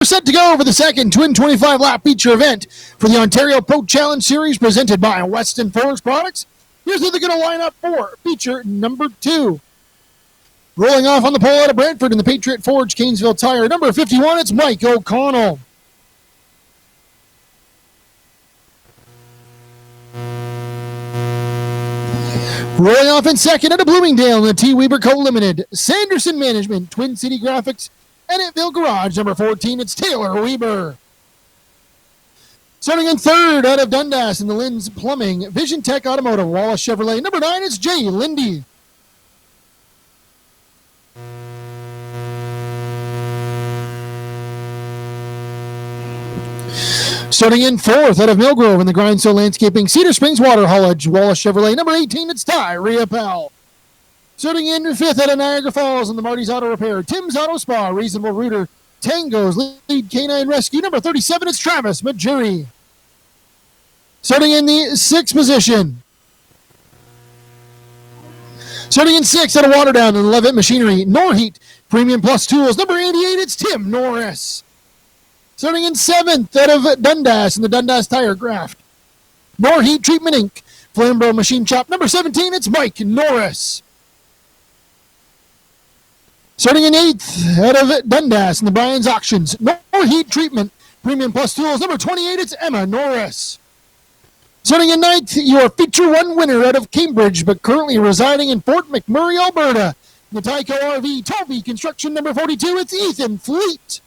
Set to go for the second Twin 25-lap feature event for the Ontario Pro Challenge Series presented by Weston Forest Products. Here's who they're going to line up for feature number 2. Rolling off on the pole out of Brantford in the Patriot Forge Canesville Tire, number 51, it's Mike O'Connell. Rolling off in second out of Bloomingdale in the T. Weber Co-Limited, Sanderson Management, Twin City Graphics, Ennetville Garage, number 14, it's Taylor Weber. Starting in third out of Dundas in the Lynn's Plumbing, Vision Tech Automotive, Wallace Chevrolet, number 9, it's Jay Lindy. Starting in fourth out of Millgrove in the Grindstone Landscaping, Cedar Springs Water Haulage, Wallace Chevrolet, number 18, it's Ty Riopel. Starting in fifth out of Niagara Falls in the Marty's Auto Repair, Tim's Auto Spa, Reasonable Rooter, Tango's Lead Canine Rescue, number 37, it's Travis Majuery. Starting in the sixth position. Starting in sixth out of Waterdown in Levitt Machinery, Norheat Premium Plus Tools, number 88, it's Tim Norris. Starting in seventh out of Dundas in the Dundas Tire Graft, Norheat Treatment Inc., Flamboro Machine Shop, number 17, it's Mike Norris. Starting in eighth out of Dundas in the Bryan's Auctions, Norheat Treatment Premium Plus Tools, number 28, it's Emma Norris. Starting in ninth, your feature one winner out of Cambridge, but currently residing in Fort McMurray, Alberta, the Tyco RV Tovey Construction, number 42, it's Ethan Fleet.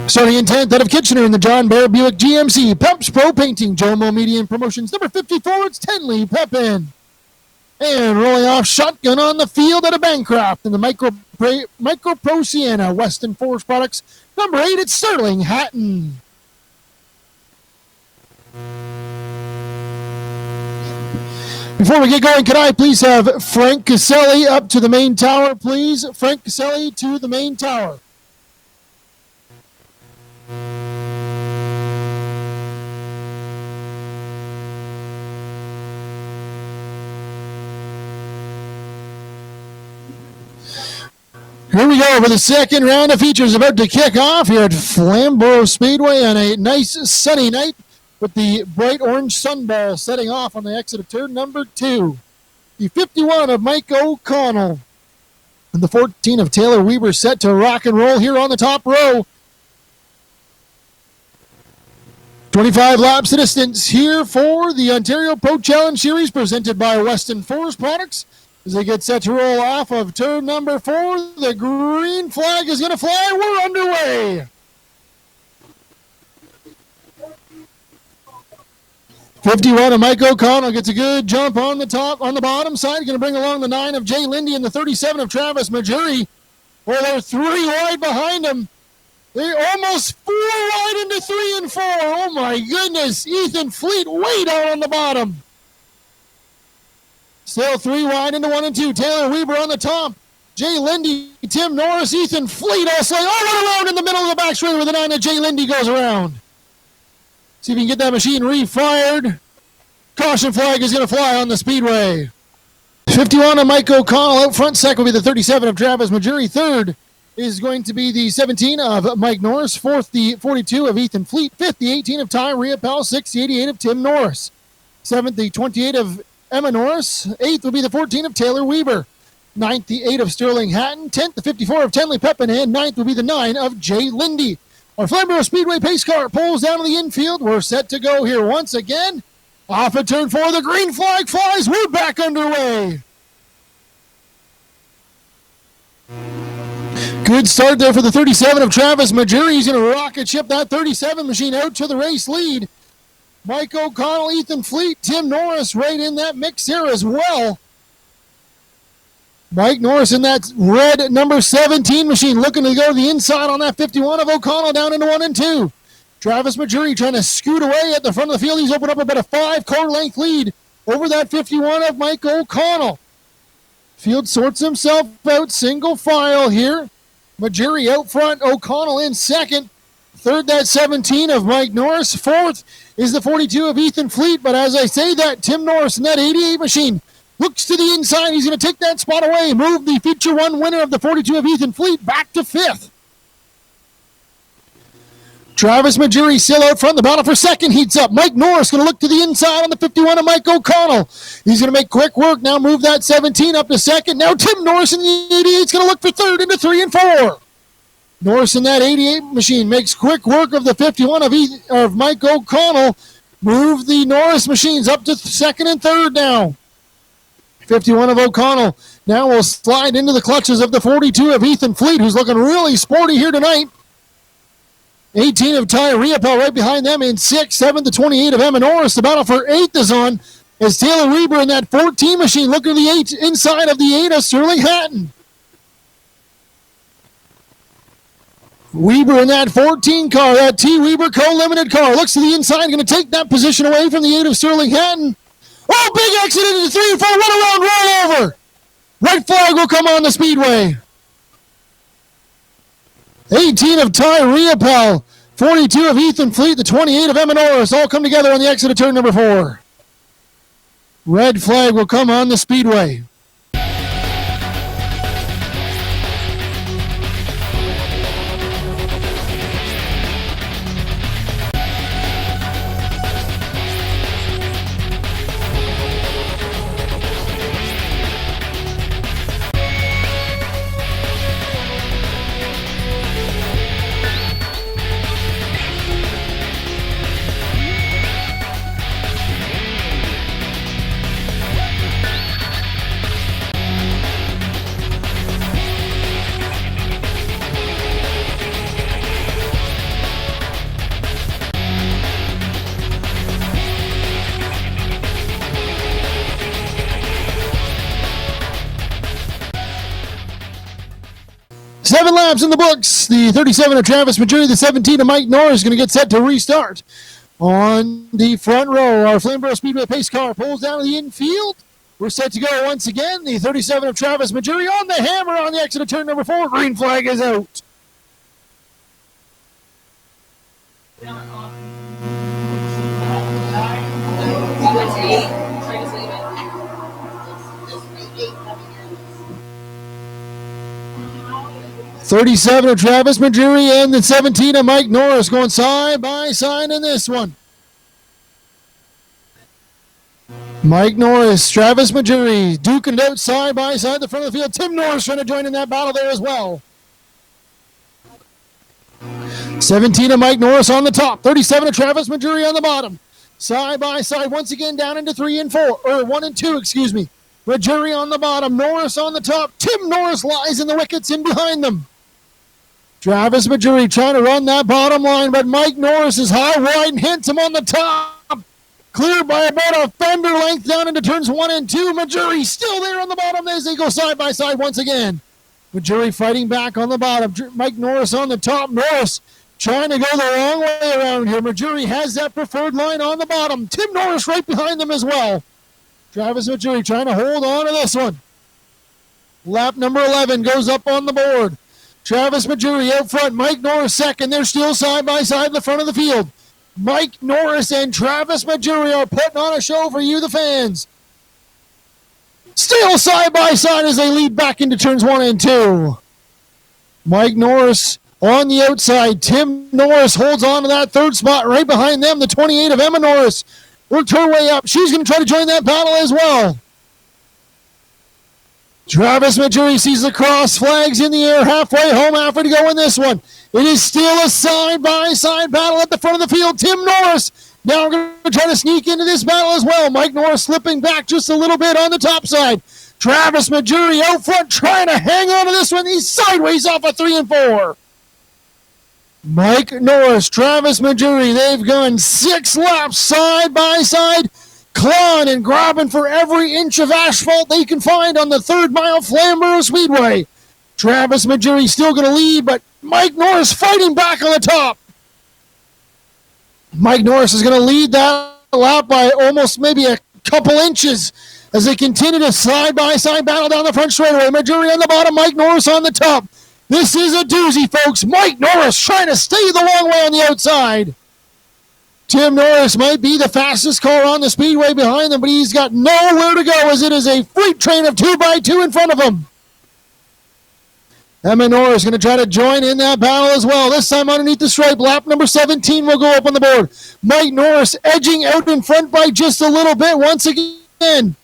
Starting in 10th out of Kitchener in the John Bear Buick GMC, Pumps Pro Painting, Jomo Media and Promotions, number 54, it's Tenley Pepin. And rolling off shotgun on the field out of Bancroft in the Micro Pro Sienna, Weston Forest Products, number 8, it's Sterling Hatton. Before we get going, could I please have Frank Caselli up to the main tower, please? Frank Caselli to the main tower. Here we go for the second round of features about to kick off here at Flamboro Speedway on a nice sunny night with the bright orange sunball setting off on the exit of turn number 2. The 51 of Mike O'Connell and the 14 of Taylor Weber set to rock and roll here on the top row. 25 laps of distance here for the Ontario Pro Challenge Series presented by Weston Forest Products. As they get set to roll off of turn number 4, the green flag is going to fly. We're underway. 51 of Mike O'Connell gets a good jump on the bottom side. Going to bring along the 9 of Jay Lindy and the 37 of Travis Majuery. Well, they're 3 wide behind him. They're almost 4 wide into 3 and 4. Oh, my goodness. Ethan Fleet way down on the bottom. Still 3 wide into 1 and 2. Taylor Weber on the top. Jay Lindy, Tim Norris, Ethan Fleet also all around in the middle of the back straight where the 9 of Jay Lindy goes around. See if we can get that machine refired. Caution flag is going to fly on the speedway. 51 of Mike O'Connell out front. Second will be the 37 of Travis Majuery. Third is going to be the 17 of Mike Norris. Fourth, the 42 of Ethan Fleet. Fifth, the 18 of Ty Riopel. Sixth, the 88 of Tim Norris. Seventh, the 28 of Emma Norris. Eighth will be the 14 of Taylor Weber. Ninth, the 8 of Sterling Hatton. 10th, the 54 of Tenley Pepin. And ninth will be the 9 of Jay Lindy. Our Flamboro Speedway pace car pulls down to the infield. We're set to go here once again. Off at turn 4, the green flag flies. We're back underway. Good start there for the 37 of Travis Majuery. He's going to rocket ship that 37 machine out to the race lead. Mike O'Connell, Ethan Fleet, Tim Norris right in that mix here as well. Mike Norris in that red number 17 machine looking to go to the inside on that 51 of O'Connell down into 1 and 2. Travis Majuery trying to scoot away at the front of the field. He's opened up about a 5-car length lead over that 51 of Mike O'Connell. Field sorts himself out single file here. Majuery out front, O'Connell in second. Third, that 17 of Mike Norris. Fourth is the 42 of Ethan Fleet. But as I say that, Tim Norris in that 88 machine Looks to the inside. He's going to take that spot away. Move the Feature 1 winner of the 42 of Ethan Fleet back to 5th. Travis Majuery still out front. The battle for second heats up. Mike Norris going to look to the inside on the 51 of Mike O'Connell. He's going to make quick work. Now move that 17 up to second. Now Tim Norris in the 88 is going to look for third into 3 and 4. Norris in that 88 machine makes quick work of the 51 of Mike O'Connell. Move the Norris machines up to second and third now. 51 of O'Connell now will slide into the clutches of the 42 of Ethan Fleet, who's looking really sporty here tonight. 18 of Ty Riopel right behind them in 6th, 7th to 28 of Emma Norris. The battle for 8th is on as Taylor Weber in that 14 machine looking at the 8 inside of the 8 of Sterling Hatton. Weber in that 14 car, that T. Weber Co-Limited car, looks to the inside, going to take that position away from the 8 of Sterling Hatton. Oh, big exit into 3 and 4, run around, roll over. Red flag will come on the speedway. 18 of Ty Riopel, 42 of Ethan Fleet, the 28 of Emma Norris, all come together on the exit of turn number 4. Red flag will come on the speedway. Seven laps in the books. The 37 of Travis Majuery, the 17 of Mike Norris is going to get set to restart. On the front row, our Flamboro Speedway pace car pulls down to the infield. We're set to go once again. The 37 of Travis Majuery on the hammer on the exit of turn number 4. Green flag is out. .37 of Travis Majuery and the 17 of Mike Norris going side by side in this one. Mike Norris, Travis Majuery, duking out side by side the front of the field. Tim Norris trying to join in that battle there as well. 17 of Mike Norris on the top. 37 of Travis Majuery on the bottom. Side by side once again down into 3 and 4. Or 1 and 2, excuse me. Majuery on the bottom. Norris on the top. Tim Norris lies in the wickets in behind them. Travis Majuery trying to run that bottom line, but Mike Norris is high, wide, and hits him on the top. Cleared by about a fender length down into turns 1 and 2. Majuery still there on the bottom as they go side by side once again. Majuery fighting back on the bottom. Mike Norris on the top. Norris trying to go the wrong way around here. Majuery has that preferred line on the bottom. Tim Norris right behind them as well. Travis Majuery trying to hold on to this one. Lap number 11 goes up on the board. Travis Majuery out front. Mike Norris second. They're still side by side in the front of the field. Mike Norris and Travis Majuery are putting on a show for you, the fans. Still side by side as they lead back into turns 1 and 2. Mike Norris on the outside. Tim Norris holds on to that third spot right behind them. The 28 of Emma Norris worked her way up. She's going to try to join that battle as well. Travis Majuery sees the cross flags in the air halfway home after to go in this one. It is still a side-by-side battle at the front of the field. Tim Norris now going to try to sneak into this battle as well. Mike Norris slipping back just a little bit on the top side. Travis Majuery out front trying to hang on to this one. He's sideways off of 3 and 4. Mike Norris, Travis Majuery, they've gone 6 laps side by side, clawing and grabbing for every inch of asphalt they can find on the 3rd mile Flamboro Speedway. Travis Majuery still going to lead, but Mike Norris fighting back on the top. Mike Norris is going to lead that lap by almost maybe a couple inches as they continue to side-by-side battle down the front straightaway. Majuery on the bottom, Mike Norris on the top. This is a doozy, folks. Mike Norris trying to stay the long way on the outside. Tim Norris might be the fastest car on the speedway behind them, but he's got nowhere to go as it is a freight train of 2x2 in front of him. Emma Norris going to try to join in that battle as well. This time underneath the stripe, lap number 17 will go up on the board. Mike Norris edging out in front by just a little bit once again.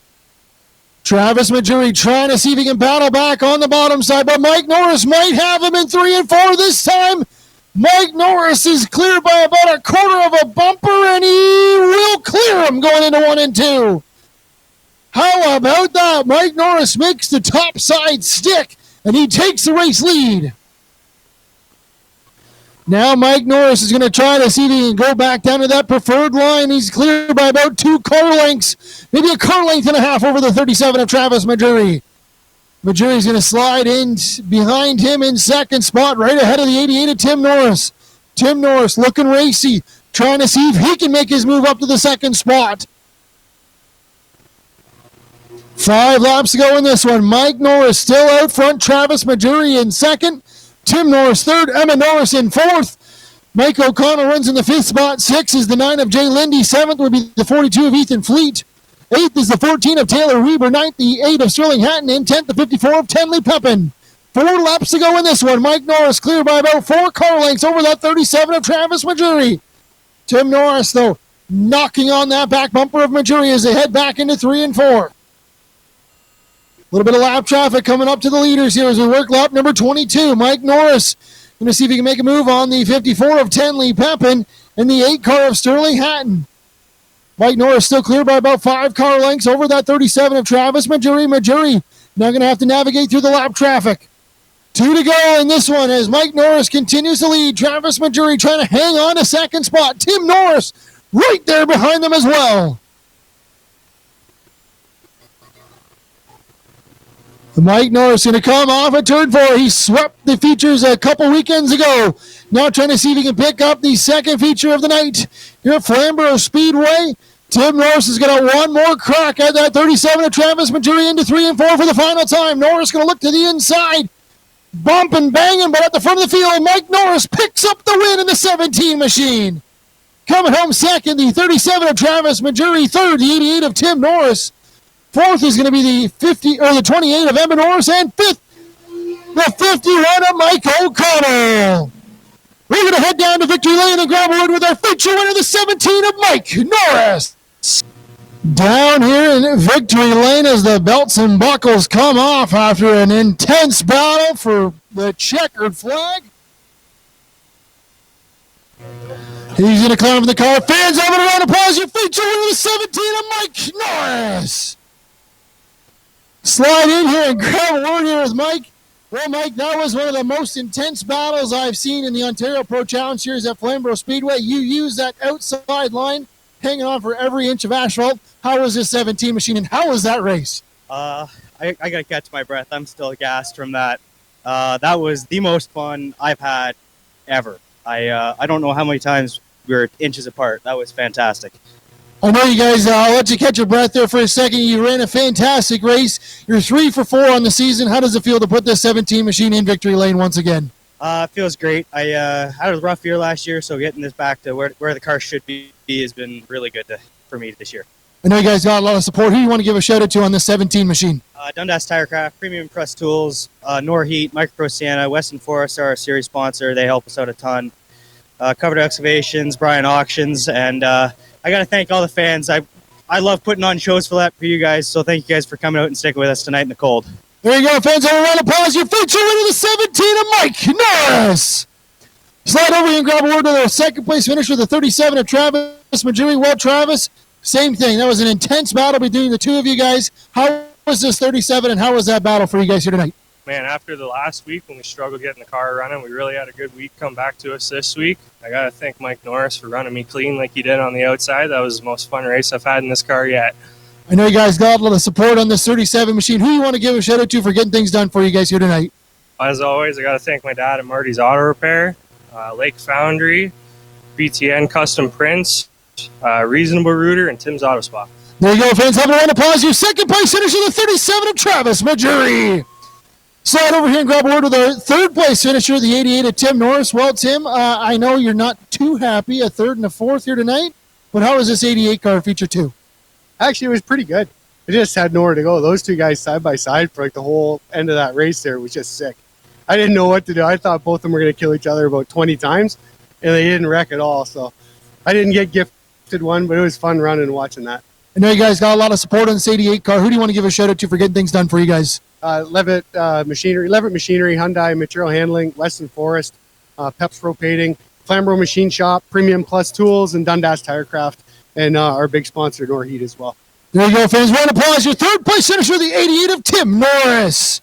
Travis Majuery trying to see if he can battle back on the bottom side, but Mike Norris might have him in 3 and 4 this time. Mike Norris is cleared by about a quarter of a bumper, and he will clear him going into 1 and 2. How about that? Mike Norris makes the top side stick, and he takes the race lead. Now Mike Norris is going to try to see if he can go back down to that preferred line. He's cleared by about 2 car lengths, maybe a car length and a half over the 37 of Travis Majuery. Majuery's going to slide in behind him in second spot, right ahead of the 88 of Tim Norris. Tim Norris looking racy, trying to see if he can make his move up to the second spot. 5 laps to go in this one. Mike Norris still out front. Travis Majuery in second. Tim Norris third. Emma Norris in fourth. Mike O'Connell runs in the 5th spot. 6 is the 9 of Jay Lindy. 7th would be the 42 of Ethan Fleet. 8th is the 14 of Taylor Weber. 9th, the 8 of Sterling Hatton. And 10th, the 54 of Tenley Pepin. 4 laps to go in this one. Mike Norris cleared by about 4 car lengths over that 37 of Travis Majuery. Tim Norris, though, knocking on that back bumper of Majuery as they head back into 3 and 4. A little bit of lap traffic coming up to the leaders here as we work lap number 22. Mike Norris going to see if he can make a move on the 54 of Tenley Pepin and the 8 car of Sterling Hatton. Mike Norris still clear by about 5 car lengths over that 37 of Travis Majuery. Majuery now going to have to navigate through the lap traffic. 2 to go in this one as Mike Norris continues to lead. Travis Majuery trying to hang on to second spot. Tim Norris right there behind them as well. Mike Norris going to come off at turn 4. He swept the features a couple weekends ago. Now trying to see if he can pick up the second feature of the night here at Flamboro Speedway. Tim Norris has got one more crack at that 37 of Travis Majuery into 3 and 4 for the final time. Norris going to look to the inside. Bumping, banging, but at the front of the field, Mike Norris picks up the win in the 17 machine. Coming home second, the 37 of Travis Majuery. Third, the 88 of Tim Norris. Fourth is going to be the 28 of Emma Norris, and fifth, the 51 of Mike O'Connell. We're going to head down to Victory Lane and grab a word with our feature winner, the 17 of Mike Norris. Down here in Victory Lane as the belts and buckles come off after an intense battle for the checkered flag. He's going to climb from the car. Fans, have a round of applause. Your feature winner, the 17 of Mike Norris. Slide in here and grab a word here with Mike. Well, Mike, that was one of the most intense battles I've seen in the Ontario Pro Challenge Series at Flamboro Speedway. You used that outside line, hanging on for every inch of asphalt. How was this 17 machine, and how was that race? I got to catch my breath. I'm still gassed from that. That was the most fun I've had ever. I don't know how many times we were inches apart. That was fantastic. I know you guys, I'll let you catch your breath there for a second. You ran a fantastic race. You're 3 for 4 on the season. How does it feel to put this 17 machine in Victory Lane once again? It feels great. I had a rough year last year, so getting this back to where the car should be has been really good for me this year. I know you guys got a lot of support. Who do you want to give a shout out to on this 17 machine? Dundas Tirecraft, Premium Press Tools, Norheat, Micropro Sienna, Weston Forest are our series sponsor. They help us out a ton. Covered Excavations, Brian Auctions, and I got to thank all the fans. I love putting on shows for you guys, so thank you guys for coming out and sticking with us tonight in the cold. There you go, fans. Have a round of applause. Your feature winner, the 17 of Mike Norris. Slide over here and grab a word to the second place finisher, the 37 of Travis Majuery. Well, Travis, same thing. That was an intense battle between the two of you guys. How was this 37, and how was that battle for you guys here tonight? Man, after the last week when we struggled getting the car running, we really had a good week come back to us this week. I got to thank Mike Norris for running me clean like he did on the outside. That was the most fun race I've had in this car yet. I know you guys got a lot of support on this 37 machine. Who do you want to give a shout out to for getting things done for you guys here tonight? As always, I got to thank my dad at Marty's Auto Repair, Lake Foundry, BTN Custom Prints, Reasonable Rooter, and Tim's Auto Spa. There you go, fans. Have a round of applause. Your second place finisher, the 37 of Travis Majuery. Slide over here and grab a word with our third place finisher, the 88 of Tim Norris. Well, Tim, I know you're not too happy. A third and a fourth here tonight. But how was this 88 car feature two? Actually, it was pretty good. It just had nowhere to go. Those two guys side by side for like the whole end of that race there was just sick. I didn't know what to do. I thought both of them were going to kill each other about 20 times, and they didn't wreck at all. So I didn't get gifted one, but it was fun running and watching that. I know you guys got a lot of support on this 88 car. Who do you want to give a shout out to for getting things done for you guys? Levitt Machinery, Hyundai Material Handling, Western Forest, Peps Ropating, Flamboro Machine Shop, Premium Plus Tools, and Dundas Tirecraft, and our big sponsor, Norheat, as well. There you go, fans. Round of applause. Your third place finisher, the 88 of Tim Norris.